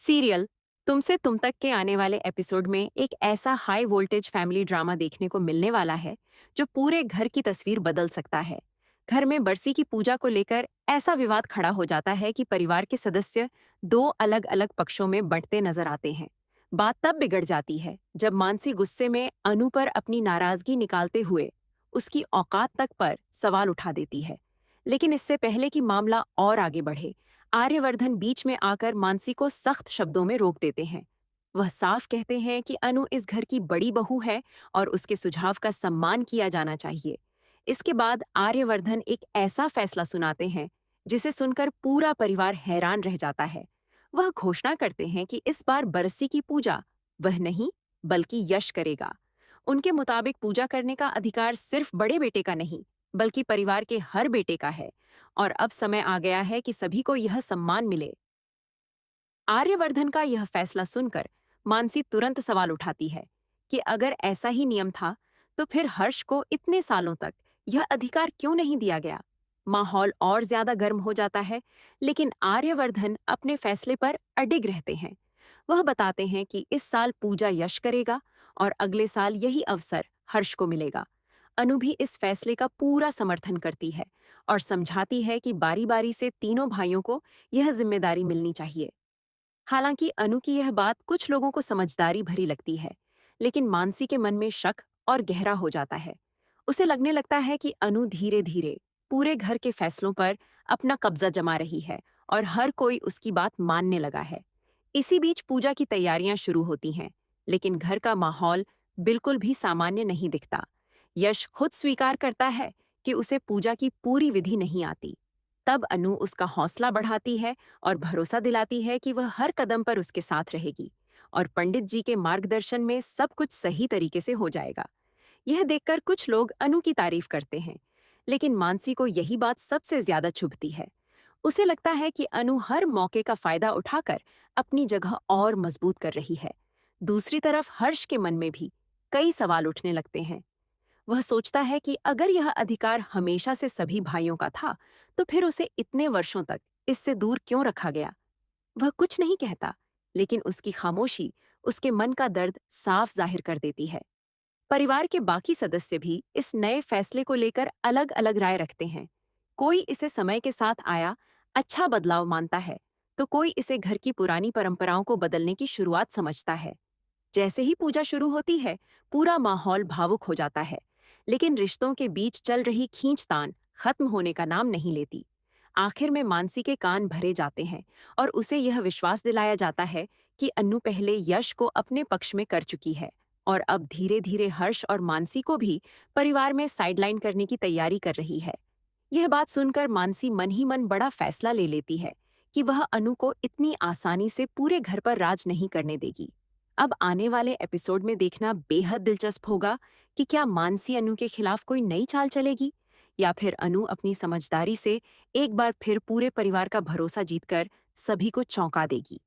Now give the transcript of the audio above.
Serial तुमसे तुम तक के आने वाले एपिसोड में एक ऐसा हाई वोल्टेज फैमिली ड्रामा देखने को मिलने वाला है जो पूरे घर की तस्वीर बदल सकता है। घर में बरसी की पूजा को लेकर ऐसा विवाद खड़ा हो जाता है कि परिवार के सदस्य दो अलग अलग पक्षों में बंटते नजर आते हैं। बात तब बिगड़ जाती है जब मानसी गुस्से में अनु पर अपनी नाराजगी निकालते हुए उसकी औकात तक पर सवाल उठा देती है। लेकिन इससे पहले कि मामला और आगे बढ़े, आर्यवर्धन बीच में आकर मानसी को सख्त शब्दों में रोक देते हैं। वह साफ कहते हैं कि अनु इस घर की बड़ी बहू है और उसके सुझाव का सम्मान किया जाना चाहिए। इसके बाद आर्यवर्धन एक ऐसा फैसला सुनाते हैं जिसे सुनकर पूरा परिवार हैरान रह जाता है। वह घोषणा करते हैं कि इस बार बरसी की पूजा वह नहीं बल्कि यश करेगा। उनके मुताबिक पूजा करने का अधिकार सिर्फ बड़े बेटे का नहीं बल्कि परिवार के हर बेटे का है और अब समय आ गया है कि सभी को यह सम्मान मिले। आर्यवर्धन का यह फैसला सुनकर मानसी तुरंत सवाल उठाती है कि अगर ऐसा ही नियम था तो फिर हर्ष को इतने सालों तक यह अधिकार क्यों नहीं दिया गया। माहौल और ज्यादा गर्म हो जाता है, लेकिन आर्यवर्धन अपने फैसले पर अडिग रहते हैं। वह बताते हैं कि इस साल पूजा यश करेगा और अगले साल यही अवसर हर्ष को मिलेगा। अनु भी इस फैसले का पूरा समर्थन करती है और समझाती है कि बारी बारी से तीनों भाइयों को यह जिम्मेदारी मिलनी चाहिए। हालांकि अनु की यह बात कुछ लोगों को समझदारी भरी लगती है, लेकिन मानसी के मन में शक और गहरा हो जाता है। उसे लगने लगता है कि अनु धीरे धीरे पूरे घर के फैसलों पर अपना कब्जा जमा रही है और हर कोई उसकी बात मानने लगा है। इसी बीच पूजा की तैयारियां शुरू होती हैं, लेकिन घर का माहौल बिल्कुल भी सामान्य नहीं दिखता। यश खुद स्वीकार करता है कि उसे पूजा की पूरी विधि नहीं आती। तब अनु उसका हौसला बढ़ाती है और भरोसा दिलाती है कि वह हर कदम पर उसके साथ रहेगी और पंडित जी के मार्गदर्शन में सब कुछ सही तरीके से हो जाएगा। यह देखकर कुछ लोग अनु की तारीफ करते हैं, लेकिन मानसी को यही बात सबसे ज्यादा चुभती है। उसे लगता है कि अनु हर मौके का फायदा उठाकर अपनी जगह और मजबूत कर रही है। दूसरी तरफ हर्ष के मन में भी कई सवाल उठने लगते हैं। वह सोचता है कि अगर यह अधिकार हमेशा से सभी भाइयों का था, तो फिर उसे इतने वर्षों तक इससे दूर क्यों रखा गया। वह कुछ नहीं कहता, लेकिन उसकी खामोशी उसके मन का दर्द साफ जाहिर कर देती है। परिवार के बाकी सदस्य भी इस नए फैसले को लेकर अलग अलग राय रखते हैं। कोई इसे समय के साथ आया अच्छा बदलाव मानता है, तो कोई इसे घर की पुरानी परंपराओं को बदलने की शुरुआत समझता है। जैसे ही पूजा शुरू होती है, पूरा माहौल भावुक हो जाता है, लेकिन रिश्तों के बीच चल रही खींचतान खत्म होने का नाम नहीं लेती। आखिर में मानसी के कान भरे जाते हैं और उसे यह विश्वास दिलाया जाता है कि अन्नू पहले यश को अपने पक्ष में कर चुकी है और अब धीरे धीरे हर्ष और मानसी को भी परिवार में साइडलाइन करने की तैयारी कर रही है। यह बात सुनकर मानसी मन ही मन बड़ा फैसला ले लेती है कि वह अनु को इतनी आसानी से पूरे घर पर राज नहीं करने देगी। अब आने वाले एपिसोड में देखना बेहद दिलचस्प होगा कि क्या मानसी अनु के खिलाफ कोई नई चाल चलेगी या फिर अनु अपनी समझदारी से एक बार फिर पूरे परिवार का भरोसा जीतकर सभी को चौंका देगी।